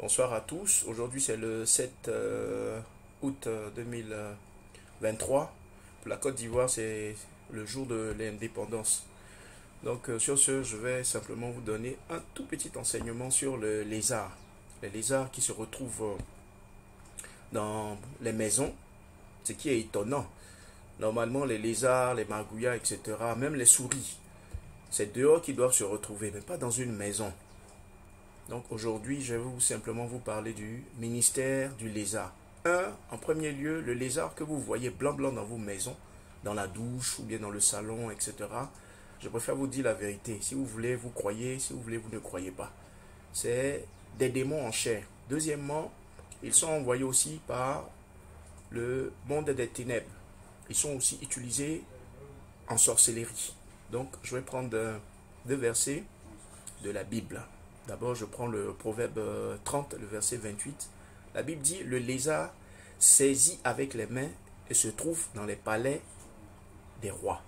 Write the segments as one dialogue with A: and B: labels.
A: Bonsoir à tous. Aujourd'hui, c'est le 7 août 2023. Pour la Côte d'Ivoire, c'est le jour de l'indépendance. Donc, sur ce, je vais simplement vous donner un tout petit enseignement sur le lézard. Les lézards qui se retrouvent dans les maisons, ce qui est étonnant. Normalement, les lézards, les margouillas, etc., même les souris, c'est dehors qu'ils doivent se retrouver, mais pas dans une maison. Donc aujourd'hui, je vais simplement vous parler du ministère du lézard. En premier lieu, le lézard que vous voyez blanc dans vos maisons, dans la douche ou bien dans le salon, etc. Je préfère vous dire la vérité. Si vous voulez, vous croyez. Si vous voulez, vous ne croyez pas. C'est des démons en chair. Deuxièmement, ils sont envoyés aussi par le monde des ténèbres. Ils sont aussi utilisés en sorcellerie. Donc, je vais prendre deux versets de la Bible. D'abord, je prends le proverbe 30, le verset 28. La Bible dit, le lézard saisit avec les mains et se trouve dans les palais des rois.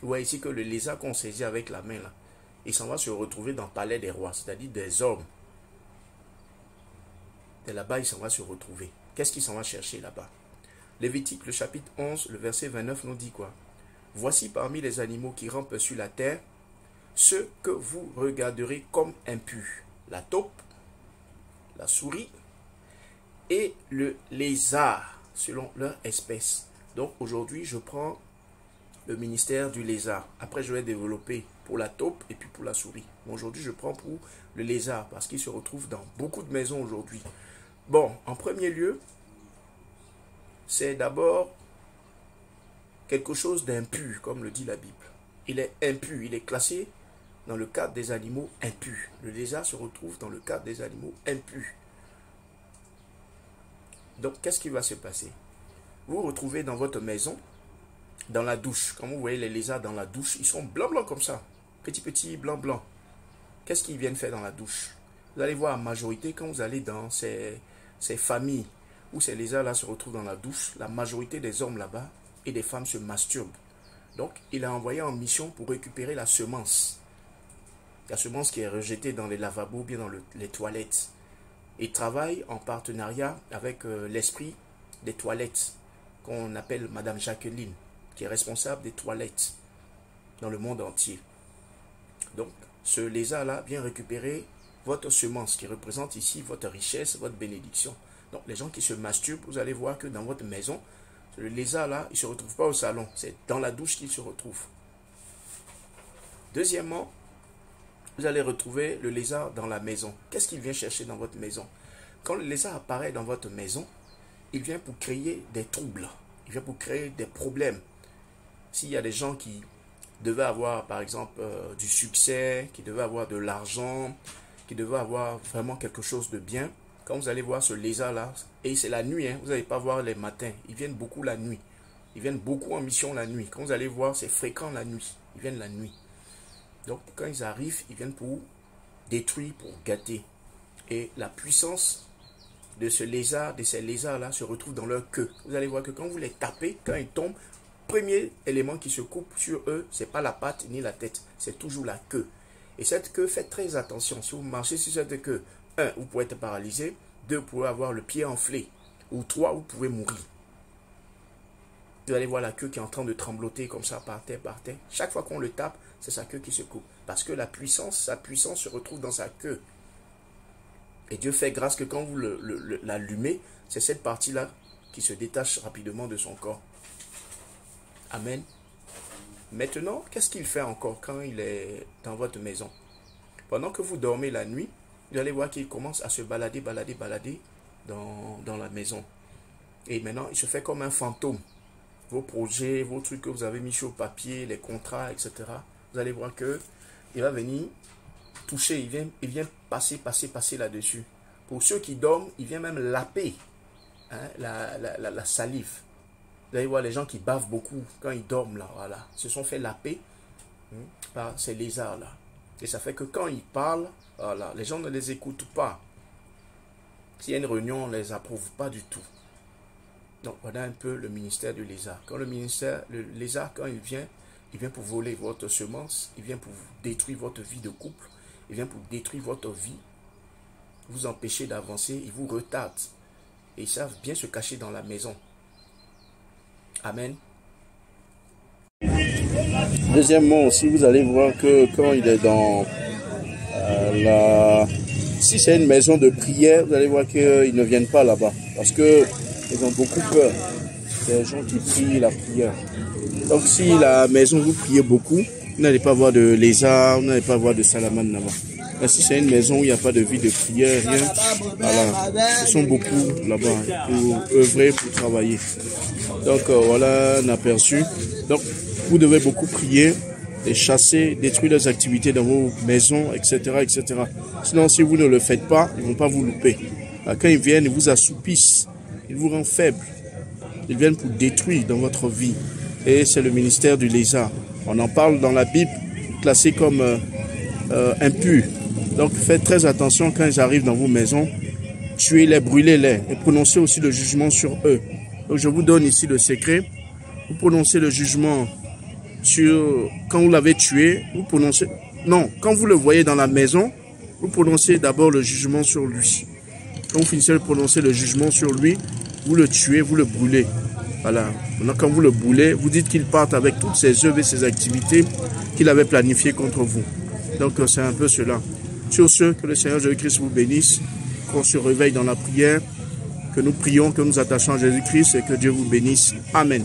A: Vous voyez ici que le lézard qu'on saisit avec la main, là, il s'en va se retrouver dans le palais des rois, c'est-à-dire des hommes. Et là-bas, il s'en va se retrouver. Qu'est-ce qu'il s'en va chercher là-bas? Lévitique, le chapitre 11, le verset 29 nous dit quoi? Voici parmi les animaux qui rampent sur la terre, ceux que vous regarderez comme impurs, la taupe, la souris et le lézard, selon leur espèce. Donc aujourd'hui, je prends le ministère du lézard. Après, je vais développer pour la taupe et puis pour la souris. Aujourd'hui, je prends pour le lézard parce qu'il se retrouve dans beaucoup de maisons aujourd'hui. Bon, en premier lieu, c'est d'abord quelque chose d'impur, comme le dit la Bible. Il est impur, il est classé dans le cadre des animaux impurs. Le lézard se retrouve dans le cadre des animaux impurs. Donc, qu'est-ce qui va se passer? Vous vous retrouvez dans votre maison, dans la douche. Quand vous voyez les lézards dans la douche, ils sont blancs comme ça. Petits, blancs. Qu'est-ce qu'ils viennent faire dans la douche? Vous allez voir, en majorité, quand vous allez dans ces familles où ces lézards-là se retrouvent dans la douche, la majorité des hommes là-bas et des femmes se masturbent. Donc, il a envoyé en mission pour récupérer la semence. La semence qui est rejetée dans les lavabos, bien dans les toilettes. Il travaille en partenariat avec l'esprit des toilettes, qu'on appelle Madame Jacqueline, qui est responsable des toilettes dans le monde entier. Donc, ce lézard-là vient récupérer votre semence, qui représente ici votre richesse, votre bénédiction. Donc, les gens qui se masturbent, vous allez voir que dans votre maison, le lézard-là, il ne se retrouve pas au salon, c'est dans la douche qu'il se retrouve. Deuxièmement, vous allez retrouver le lézard dans la maison. Qu'est-ce qu'il vient chercher dans votre maison? Quand le lézard apparaît dans votre maison, il vient pour créer des troubles. Il vient pour créer des problèmes. S'il y a des gens qui devaient avoir, par exemple, du succès, qui devaient avoir de l'argent, qui devaient avoir vraiment quelque chose de bien, quand vous allez voir ce lézard-là, et c'est la nuit, hein, vous n'allez pas voir les matins, ils viennent beaucoup la nuit. Ils viennent beaucoup en mission la nuit. Quand vous allez voir, c'est fréquent la nuit. Ils viennent la nuit. Donc, quand ils arrivent, ils viennent pour détruire, pour gâter. Et la puissance de ce lézard, de ces lézards-là, se retrouve dans leur queue. Vous allez voir que quand vous les tapez, quand ils tombent, premier élément qui se coupe sur eux, ce n'est pas la patte ni la tête, c'est toujours la queue. Et cette queue, faites très attention. Si vous marchez sur cette queue, 1, vous pouvez être paralysé, 2, vous pouvez avoir le pied enflé, ou 3, vous pouvez mourir. Vous allez voir la queue qui est en train de trembloter comme ça, par terre. Chaque fois qu'on le tape, c'est sa queue qui se coupe. Parce que la puissance, sa puissance se retrouve dans sa queue. Et Dieu fait grâce que quand vous l'allumez, c'est cette partie-là qui se détache rapidement de son corps. Amen. Maintenant, qu'est-ce qu'il fait encore quand il est dans votre maison? Pendant que vous dormez la nuit, vous allez voir qu'il commence à se balader dans la maison. Et maintenant, il se fait comme un fantôme. Vos projets, vos trucs que vous avez mis sur papier, les contrats, etc. Vous allez voir que il va venir toucher, il vient passer là-dessus. Pour ceux qui dorment, il vient même laper la salive. Vous allez voir les gens qui bavent beaucoup quand ils dorment là, voilà. Ils se sont fait laper par ces lézards-là. Et ça fait que quand ils parlent, voilà, les gens ne les écoutent pas. S'il y a une réunion, on ne les approuve pas du tout. Donc voilà un peu le ministère du lézard. Quand le lézard, quand il vient pour voler votre semence, il vient pour détruire votre vie de couple, il vient pour détruire votre vie vous empêcher d'avancer, ils vous retardent. Et ils savent bien se cacher dans la maison. Amen. Deuxièmement aussi, vous allez voir que quand il est dans si c'est une maison de prière, vous allez voir qu'ils ne viennent pas là-bas. Parce qu'ils ont beaucoup peur des gens qui prient la prière. Donc si la maison vous priez beaucoup, vous n'allez pas voir de lézards, vous n'allez pas voir de salamandres là-bas. Mais si c'est une maison où il n'y a pas de vie de prière, rien, voilà, ils sont beaucoup là-bas pour œuvrer, pour travailler. Donc voilà un aperçu. Donc vous devez beaucoup prier, et chasser, détruire les activités dans vos maisons, etc., etc. Sinon, si vous ne le faites pas, ils ne vont pas vous louper. Quand ils viennent, ils vous assoupissent, ils vous rendent faible. Ils viennent pour détruire dans votre vie. Et c'est le ministère du lézard. On en parle dans la Bible, classé comme impur. Donc faites très attention quand ils arrivent dans vos maisons. Tuez-les, brûlez-les et prononcez aussi le jugement sur eux. Donc je vous donne ici le secret. Vous prononcez le jugement sur, quand vous l'avez tué, vous prononcez, non, quand vous le voyez dans la maison, vous prononcez d'abord le jugement sur lui. Quand vous finissez de prononcer le jugement sur lui, vous le tuez, vous le brûlez. Voilà. Maintenant, quand vous le brûlez, vous dites qu'il parte avec toutes ses œuvres et ses activités qu'il avait planifiées contre vous. Donc, c'est un peu cela. Sur ce, que le Seigneur Jésus-Christ vous bénisse, qu'on se réveille dans la prière, que nous prions, que nous attachons à Jésus-Christ et que Dieu vous bénisse. Amen.